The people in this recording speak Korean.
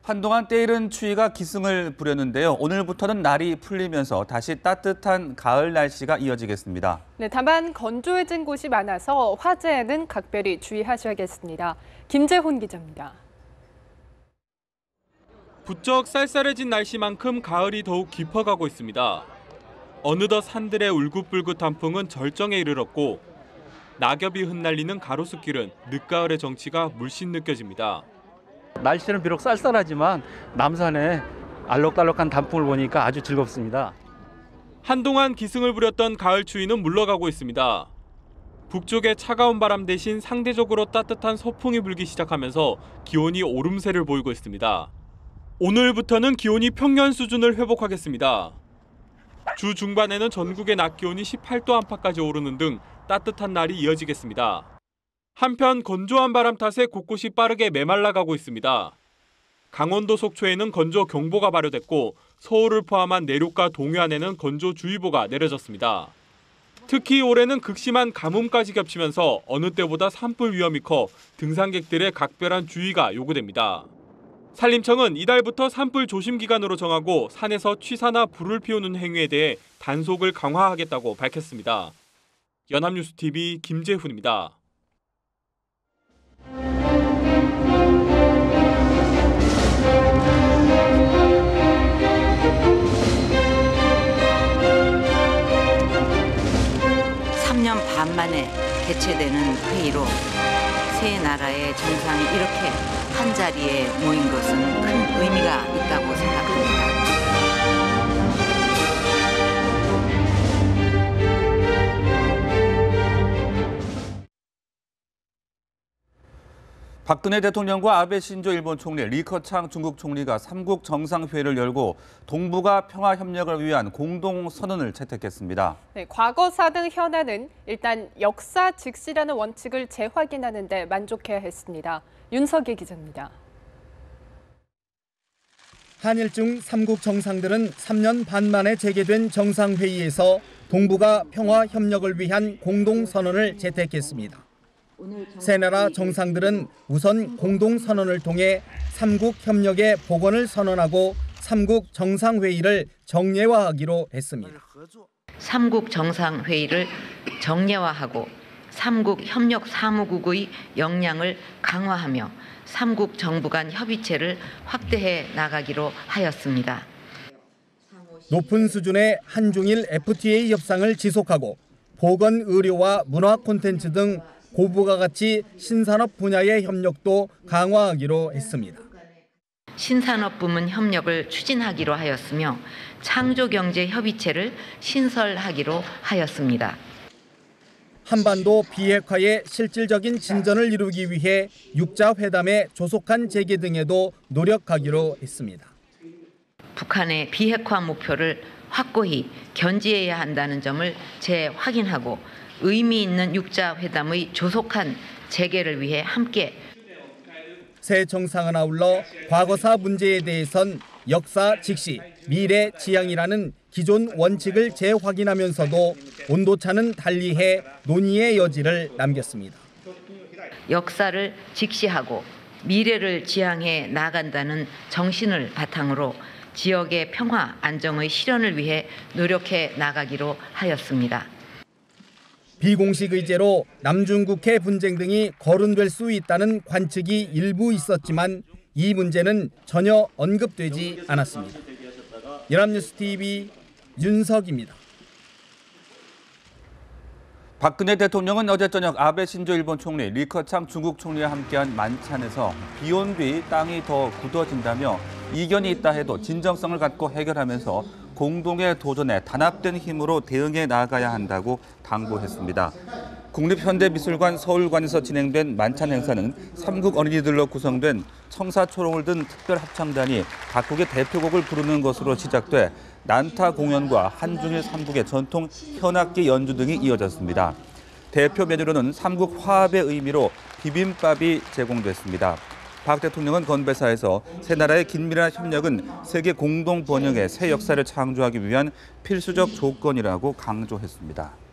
한동안 때이른 추위가 기승을 부렸는데요. 오늘부터는 날이 풀리면서 다시 따뜻한 가을 날씨가 이어지겠습니다. 네, 다만 건조해진 곳이 많아서 화재에는 각별히 주의하셔야겠습니다. 김재훈 기자입니다. 부쩍 쌀쌀해진 날씨만큼 가을이 더욱 깊어가고 있습니다. 어느덧 산들의 울긋불긋한 풍은 절정에 이르렀고 낙엽이 흩날리는 가로수길은 늦가을의 정취가 물씬 느껴집니다. 날씨는 비록 쌀쌀하지만 남산의 알록달록한 단풍을 보니까 아주 즐겁습니다. 한동안 기승을 부렸던 가을 추위는 물러가고 있습니다. 북쪽의 차가운 바람 대신 상대적으로 따뜻한 서풍이 불기 시작하면서 기온이 오름세를 보이고 있습니다. 오늘부터는 기온이 평년 수준을 회복하겠습니다. 주 중반에는 전국의 낮 기온이 18도 안팎까지 오르는 등 따뜻한 날이 이어지겠습니다. 한편 건조한 바람 탓에 곳곳이 빠르게 메말라가고 있습니다. 강원도 속초에는 건조경보가 발효됐고 서울을 포함한 내륙과 동해안에는 건조주의보가 내려졌습니다. 특히 올해는 극심한 가뭄까지 겹치면서 어느 때보다 산불 위험이 커 등산객들의 각별한 주의가 요구됩니다. 산림청은 이달부터 산불 조심 기간으로 정하고 산에서 취사나 불을 피우는 행위에 대해 단속을 강화하겠다고 밝혔습니다. 연합뉴스TV 김재훈입니다. 반 만에 개최되는 회의로 세 나라의 정상이 이렇게 한자리에 모인 것은 큰 의미가 있다고 생각합니다. 박근혜 대통령과 아베 신조 일본 총리, 리커창 중국 총리가 3국 정상회의를 열고 동북아 평화 협력을 위한 공동선언을 채택했습니다. 네, 과거사 등 현안은 일단 역사 직시라는 원칙을 재확인하는 데 만족해야 했습니다. 윤석희 기자입니다. 한일중 3국 정상들은 3년 반 만에 재개된 정상회의에서 동북아 평화 협력을 위한 공동선언을 채택했습니다. 세 나라 정상들은 우선 공동선언을 통해 3국 협력의 복원을 선언하고 3국 정상회의를 정례화하기로 했습니다. 3국 정상회의를 정례화하고 3국 협력 사무국의 역량을 강화하며 3국 정부 간 협의체를 확대해 나가기로 하였습니다. 높은 수준의 한중일 FTA 협상을 지속하고 보건 의료와 문화 콘텐츠 등 고부가 가치 신산업 분야의 협력도 강화하기로 했습니다. 신산업 부문 협력을 추진하기로 하였으며 창조경제협의체를 신설하기로 하였습니다. 한반도 비핵화의 실질적인 진전을 이루기 위해 육자회담의 조속한 재개 등에도 노력하기로 했습니다. 북한의 비핵화 목표를 확고히 견지해야 한다는 점을 재확인하고 의미 있는 육자회담의 조속한 재개를 위해 함께 새 정상은 아울러 과거사 문제에 대해선 역사 직시, 미래 지향이라는 기존 원칙을 재확인하면서도 온도차는 달리해 논의의 여지를 남겼습니다. 역사를 직시하고 미래를 지향해 나간다는 정신을 바탕으로 지역의 평화, 안정의 실현을 위해 노력해 나가기로 하였습니다. 비공식 의제로 남중국해 분쟁 등이 거론될 수 있다는 관측이 일부 있었지만 이 문제는 전혀 언급되지 않았습니다. 연합뉴스TV 윤석입니다. 박근혜 대통령은 어제 저녁 아베 신조 일본 총리, 리커창 중국 총리와 함께한 만찬에서 비온 뒤 땅이 더 굳어진다며 이견이 있다 해도 진정성을 갖고 해결하면서 공동의 도전에 단합된 힘으로 대응해 나가야 한다고 당부했습니다. 국립현대미술관 서울관에서 진행된 만찬 행사는 3국 어린이들로 구성된 청사초롱을 든 특별 합창단이 각국의 대표곡을 부르는 것으로 시작돼 난타 공연과 한중일 3국의 전통 현악기 연주 등이 이어졌습니다. 대표 메뉴로는 3국 화합의 의미로 비빔밥이 제공됐습니다. 박 대통령은 건배사에서 세 나라의 긴밀한 협력은 세계 공동 번영의 새 역사를 창조하기 위한 필수적 조건이라고 강조했습니다.